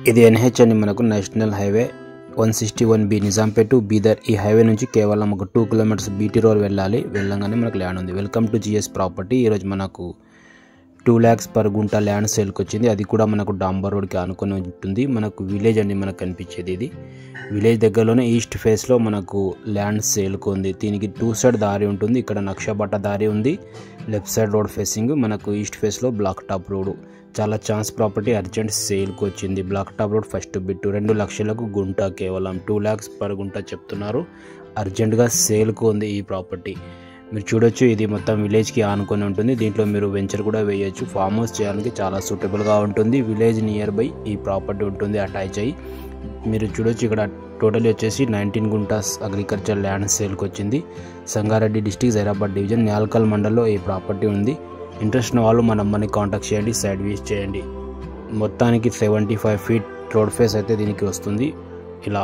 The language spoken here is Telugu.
ఇది NH అని మనకు national highway 161B Nizampet to Bidar. ఈ హైవే నుంచి కేవలం ఒక 2 కిలోమీటర్స్ బీటీ రోడ్ వెళ్ళంగానే మనకు ల్యాండ్ ఉంది. Welcome to GS property. ఈరోజు మనకు 2 lakhs per గుంట ల్యాండ్ సేల్కి వచ్చింది. అది కూడా మనకు డాంబర్ రోడ్కి ఆనుకొని ఉంటుంది. మనకు విలేజ్ అండి మనకు కనిపించేది. ఇది విలేజ్ దగ్గరలోనే ఈస్ట్ ఫేస్లో మనకు ల్యాండ్ సేల్కి ఉంది. దీనికి 2 side దారి ఉంటుంది. ఇక్కడ నక్షబట్ట దారి ఉంది. లెఫ్ట్ సైడ్ రోడ్ ఫేసింగ్ మనకు ఈస్ట్ ఫేస్లో బ్లాక్ టాప్ రోడ్. చాలా ఛాన్స్ ప్రాపర్టీ అర్జెంట్ సేల్కి వచ్చింది. Black top road first bit 2 లక్షలకు గుంట, కేవలం 2 lakhs per గుంట చెప్తున్నారు. అర్జెంటుగా సేల్కు ఉంది ఈ ప్రాపర్టీ. మీరు చూడొచ్చు, ఇది మొత్తం విలేజ్కి ఆనుకొని ఉంటుంది. దీంట్లో మీరు వెంచర్ కూడా వేయచ్చు. ఫామ్ హౌస్ చేయడానికి చాలా సూటబుల్గా ఉంటుంది. విలేజ్ నియర్ బై ఈ ప్రాపర్టీ ఉంటుంది అటాచ్ అయ్యి. మీరు చూడొచ్చు, ఇక్కడ టోటల్ వచ్చేసి 19 గుంటాస్ అగ్రికల్చర్ ల్యాండ్ సేల్కి వచ్చింది. సంగారెడ్డి డిస్టిక్, జైరాబాద్ డివిజన్, న్యాల్కల్ మండల్లో ఈ ప్రాపర్టీ ఉంది. ఇంట్రెస్ట్ ఉన్న వాళ్ళు మన అమ్మని కాంటాక్ట్ చేయండి, సైడ్ విజిట్ చేయండి. మొత్తానికి 75 feet రోడ్ ఫేస్ అయితే దీనికి వస్తుంది. ఇలా